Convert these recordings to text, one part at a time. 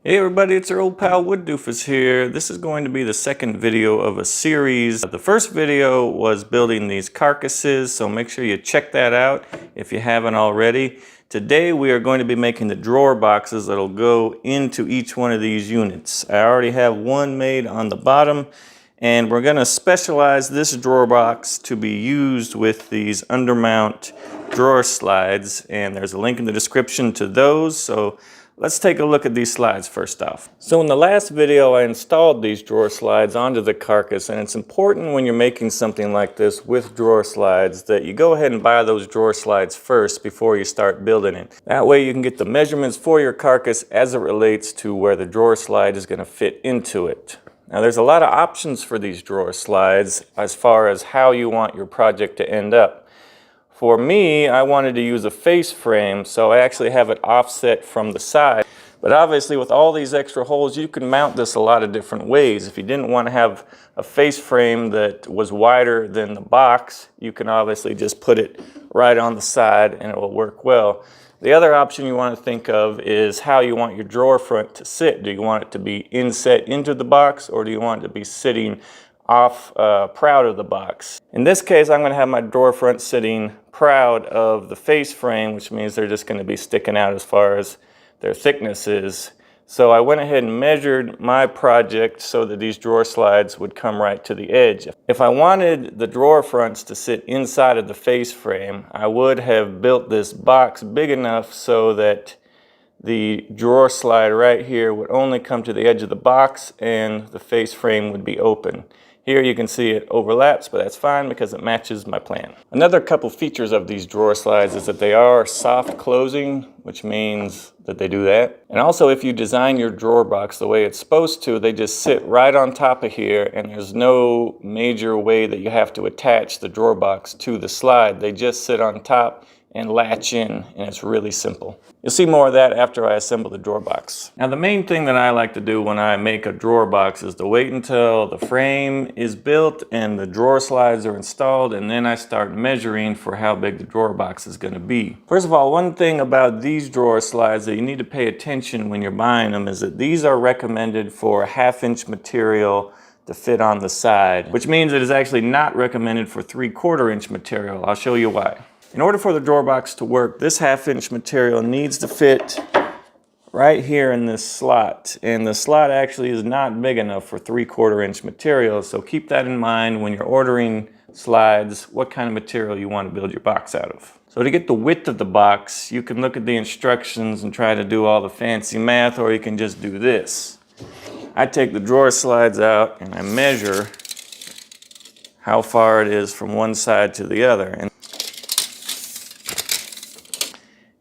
Hey everybody, it's your old pal Wood Doofus here. This is going to be the second video of a series. The first video was building these carcasses, so make sure you check that out if you haven't already. Today we are going to be making the drawer boxes that'll go into each one of these units. I already have one made on the bottom, and we're going to specialize this drawer box to be used with these Undermount Drawer Slides, and there's a link in the description to those. So let's take a look at these slides first off. So in the last video I installed these drawer slides onto the carcass, and it's important when you're making something like this with drawer slides that you go ahead and buy those drawer slides first before you start building it. That way you can get the measurements for your carcass as it relates to where the drawer slide is going to fit into it. Now there's a lot of options for these drawer slides as far as how you want your project to end up. For me, I wanted to use a face frame, so I actually have it offset from the side. But obviously with all these extra holes, you can mount this a lot of different ways. If you didn't want to have a face frame that was wider than the box, you can obviously just put it right on the side and it will work well. The other option you want to think of is how you want your drawer front to sit. Do you want it to be inset into the box, or do you want it to be sitting off proud of the box? In this case, I'm going to have my drawer front sitting proud of the face frame, which means they're just going to be sticking out as far as their thickness is. So I went ahead and measured my project so that these drawer slides would come right to the edge. If I wanted the drawer fronts to sit inside of the face frame, I would have built this box big enough so that the drawer slide right here would only come to the edge of the box and the face frame would be open. Here you can see it overlaps, but that's fine because it matches my plan. Another couple features of these drawer slides is that they are soft closing, which means that they do that. And also, if you design your drawer box the way it's supposed to, they just sit right on top of here, and there's no major way that you have to attach the drawer box to the slide. They just sit on top and latch in, and it's really simple. You'll see more of that after I assemble the drawer box. Now the main thing that I like to do when I make a drawer box is to wait until the frame is built and the drawer slides are installed, and then I start measuring for how big the drawer box is going to be. First of all, one thing about these drawer slides that you need to pay attention when you're buying them is that these are recommended for a 1/2 inch material to fit on the side, which means it is actually not recommended for 3/4 inch material. I'll show you why. In order for the drawer box to work, this 1/2 inch material needs to fit right here in this slot. And the slot actually is not big enough for 3/4 inch material, so keep that in mind when you're ordering slides, what kind of material you want to build your box out of. So to get the width of the box, you can look at the instructions and try to do all the fancy math, or you can just do this. I take the drawer slides out and I measure how far it is from one side to the other.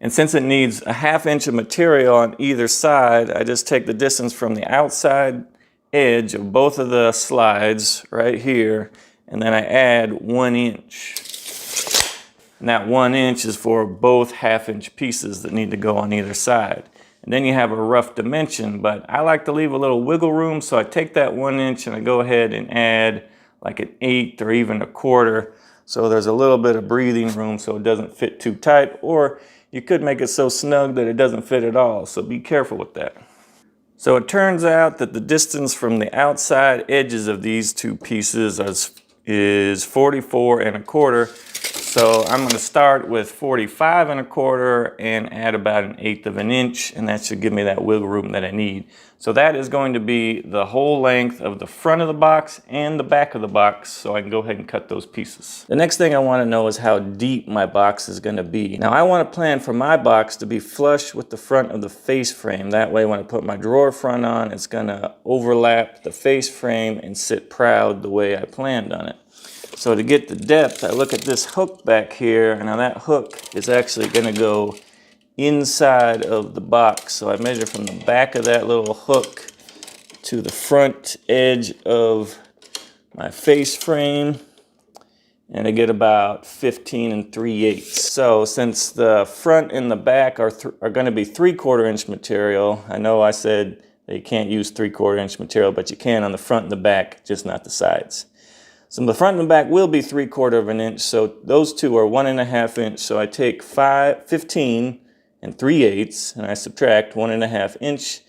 And since it needs a 1/2 inch of material on either side, I just take the distance from the outside edge of both of the slides right here, and then I add 1 inch. And that 1 inch is for both 1/2 inch pieces that need to go on either side. And then you have a rough dimension, but I like to leave a little wiggle room, so I take that 1 inch and I go ahead and add like an 1/8 or even a 1/4. So there's a little bit of breathing room so it doesn't fit too tight, or you could make it so snug that it doesn't fit at all, so be careful with that. So it turns out that the distance from the outside edges of these two pieces is 44 1/4. So I'm going to start with 45 1/4 and add about 1/8 of an inch, and that should give me that wiggle room that I need. So that is going to be the whole length of the front of the box and the back of the box, so I can go ahead and cut those pieces. The next thing I want to know is how deep my box is going to be. Now I want to plan for my box to be flush with the front of the face frame. That way when I put my drawer front on, it's going to overlap the face frame and sit proud the way I planned on it. So to get the depth, I look at this hook back here, and now that hook is actually going to go inside of the box. So I measure from the back of that little hook to the front edge of my face frame, and I get about 15 3/8. So since the front and the back are going to be 3/4 inch material, I know I said that you can't use 3/4 inch material, but you can on the front and the back, just not the sides. So the front and the back will be 3/4 inch, so those two are 1.5 inch. So I take 15 3/8 and I subtract 1.5 inch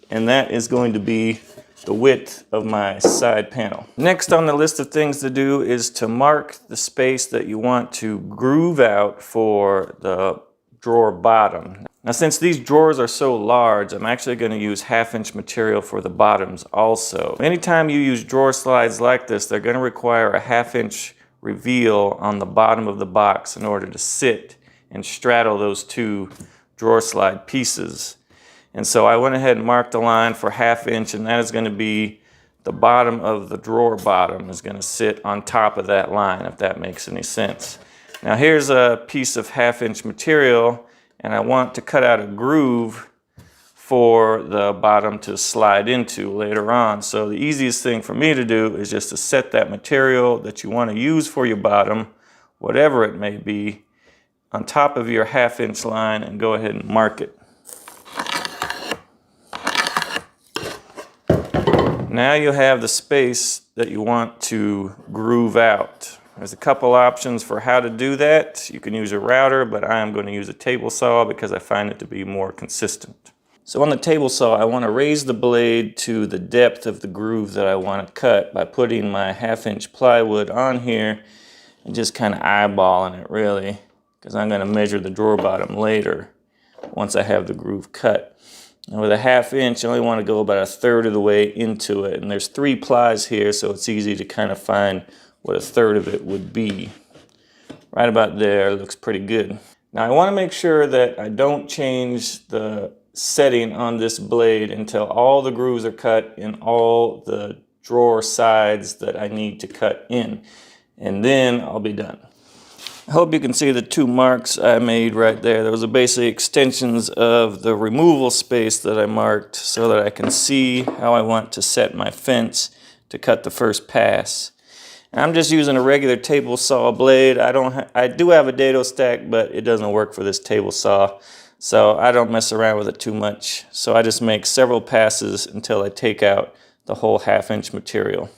and that is going to be the width of my side panel. Next on the list of things to do is to mark the space that you want to groove out for the drawer bottom. Now, since these drawers are so large, I'm actually going to use 1/2 inch material for the bottoms also. Anytime you use drawer slides like this, they're going to require a 1/2 inch reveal on the bottom of the box in order to sit and straddle those two drawer slide pieces. And so I went ahead and marked a line for 1/2 inch, and that is going to be the bottom of the drawer bottom is going to sit on top of that line, if that makes any sense. Now here's a piece of 1/2 inch material, and I want to cut out a groove for the bottom to slide into later on. So the easiest thing for me to do is just to set that material that you want to use for your bottom, whatever it may be, on top of your 1/2 inch line and go ahead and mark it. Now you have the space that you want to groove out. There's a couple options for how to do that. You can use a router, but I am going to use a table saw because I find it to be more consistent. So on the table saw, I want to raise the blade to the depth of the groove that I want to cut by putting my 1/2 inch plywood on here and just kind of eyeballing it really, because I'm going to measure the drawer bottom later once I have the groove cut. And with a 1/2 inch, I only want to go about 1/3 of the way into it. And there's 3 plies here, so it's easy to kind of find what 1/3 of it would be. Right about there looks pretty good. Now I want to make sure that I don't change the setting on this blade until all the grooves are cut in all the drawer sides that I need to cut in. And then I'll be done. I hope you can see the 2 marks I made right there. Those are basically extensions of the removal space that I marked so that I can see how I want to set my fence to cut the first pass. And I'm just using a regular table saw blade. I do have a dado stack, but it doesn't work for this table saw. So I don't mess around with it too much. So I just make several passes until I take out the whole 1/2 inch material.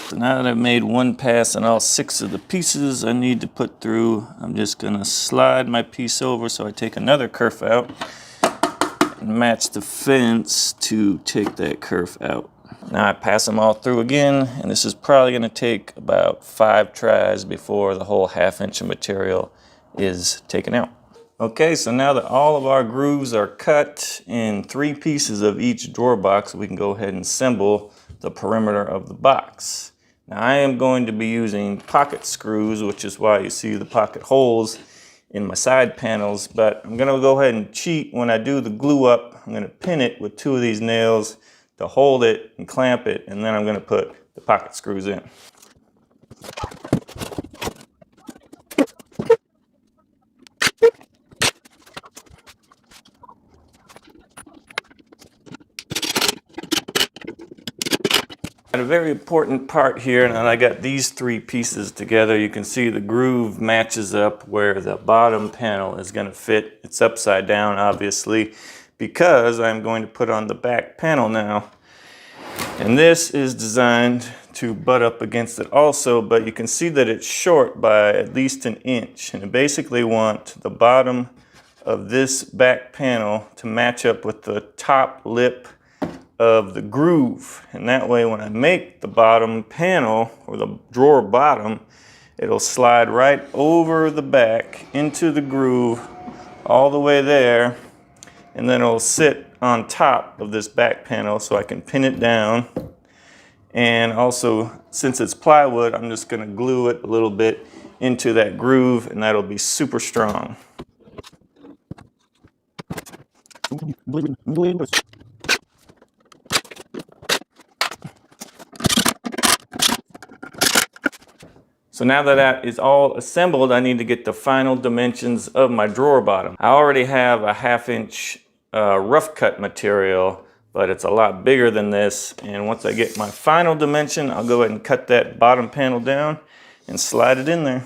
So now that I've made 1 pass on all 6 of the pieces I need to put through, I'm just going to slide my piece over so I take another kerf out and match the fence to take that kerf out. Now I pass them all through again, and this is probably going to take about 5 tries before the whole 1/2 inch of material is taken out. Okay, so now that all of our grooves are cut in 3 pieces of each drawer box, we can go ahead and assemble the perimeter of the box. Now I am going to be using pocket screws, which is why you see the pocket holes in my side panels, but I'm going to go ahead and cheat when I do the glue up. I'm going to pin it with 2 of these nails to hold it and clamp it, and then I'm going to put the pocket screws in. A very important part here, and I got these 3 pieces together. You can see the groove matches up where the bottom panel is going to fit. It's upside down, obviously, because I'm going to put on the back panel now. And this is designed to butt up against it also, but you can see that it's short by at least 1 inch. And I basically want the bottom of this back panel to match up with the top lip of the groove, and that way when I make the bottom panel or the drawer bottom, it'll slide right over the back into the groove all the way there, and then it'll sit on top of this back panel so I can pin it down. And also, since it's plywood, I'm just going to glue it a little bit into that groove, and that'll be super strong. So now that that is all assembled, I need to get the final dimensions of my drawer bottom. I already have a 1/2 inch rough cut material, but it's a lot bigger than this. And once I get my final dimension, I'll go ahead and cut that bottom panel down and slide it in there.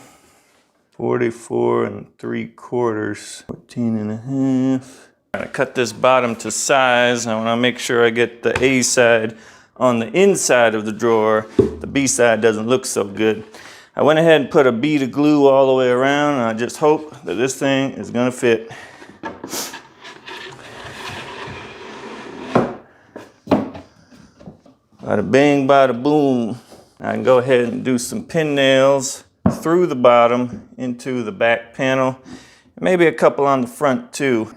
44 3/4, 14 1/2. I'm gonna cut this bottom to size. I wanna make sure I get the A side on the inside of the drawer. The B side doesn't look so good. I went ahead and put a bead of glue all the way around, and I just hope that this thing is gonna fit. Bada bing, bada boom. I can go ahead and do some pin nails through the bottom into the back panel. Maybe a couple on the front too.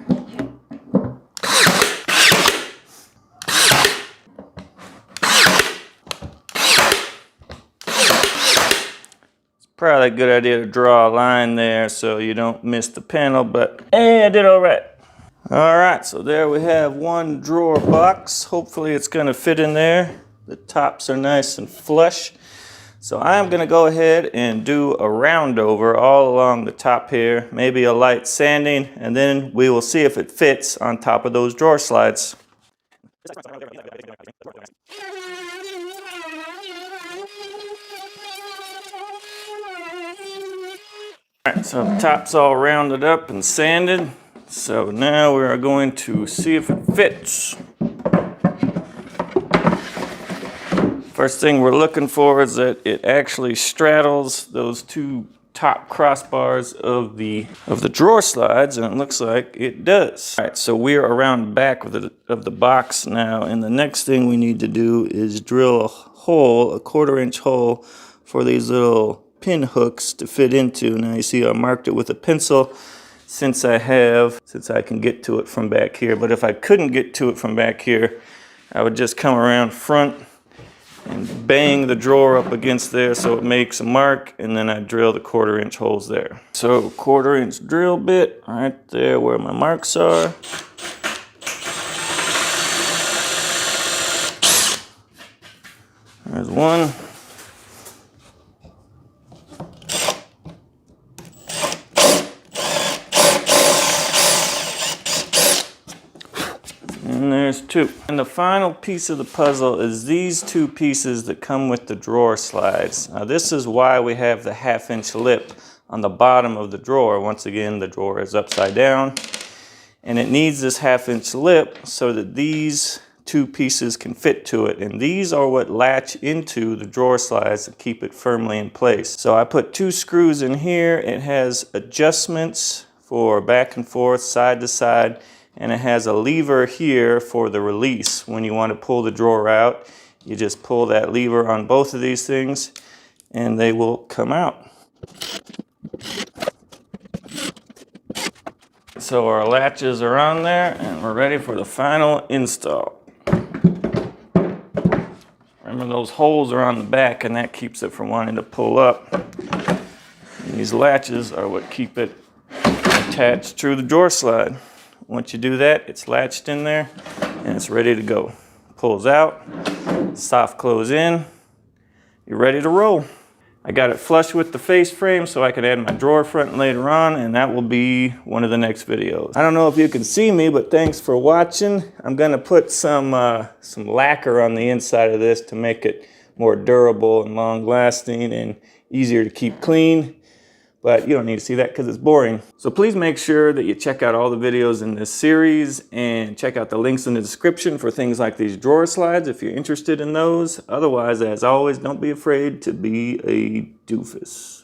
It's probably a good idea to draw a line there so you don't miss the panel, but hey, I did all right. All right, so there we have one drawer box. Hopefully it's gonna fit in there. The tops are nice and flush. So I'm gonna go ahead and do a round over all along the top here, maybe a light sanding, and then we will see if it fits on top of those drawer slides. All right, so the top's all rounded up and sanded. So now we are going to see if it fits. First thing we're looking for is that it actually straddles those two top crossbars of the drawer slides, and it looks like it does. All right, so we're around the back of the box now, and the next thing we need to do is drill a hole, a 1/4 inch hole, for these little pin hooks to fit into. Now you see I marked it with a pencil since I can get to it from back here. But if I couldn't get to it from back here, I would just come around front and bang the drawer up against there so it makes a mark, and then I drill the 1/4 inch holes there. So 1/4 inch drill bit right there where my marks are. There's one. And there's two. And the final piece of the puzzle is these two pieces that come with the drawer slides. Now this is why we have the 1/2 inch lip on the bottom of the drawer. Once again, the drawer is upside down, and it needs this 1/2 inch lip so that these two pieces can fit to it. And these are what latch into the drawer slides to keep it firmly in place. So I put 2 screws in here. It has adjustments for back and forth, side to side, and it has a lever here for the release. When you want to pull the drawer out, you just pull that lever on both of these things and they will come out. So our latches are on there and we're ready for the final install. Remember, those holes are on the back and that keeps it from wanting to pull up. And these latches are what keep it attached to the drawer slide. Once you do that, it's latched in there and it's ready to go. Pulls out, soft close in, you're ready to roll. I got it flush with the face frame so I can add my drawer front later on, and that will be one of the next videos. I don't know if you can see me, but thanks for watching. I'm gonna put some lacquer on the inside of this to make it more durable and long lasting and easier to keep clean. But you don't need to see that because it's boring. So please make sure that you check out all the videos in this series and check out the links in the description for things like these drawer slides if you're interested in those. Otherwise, as always, don't be afraid to be a doofus.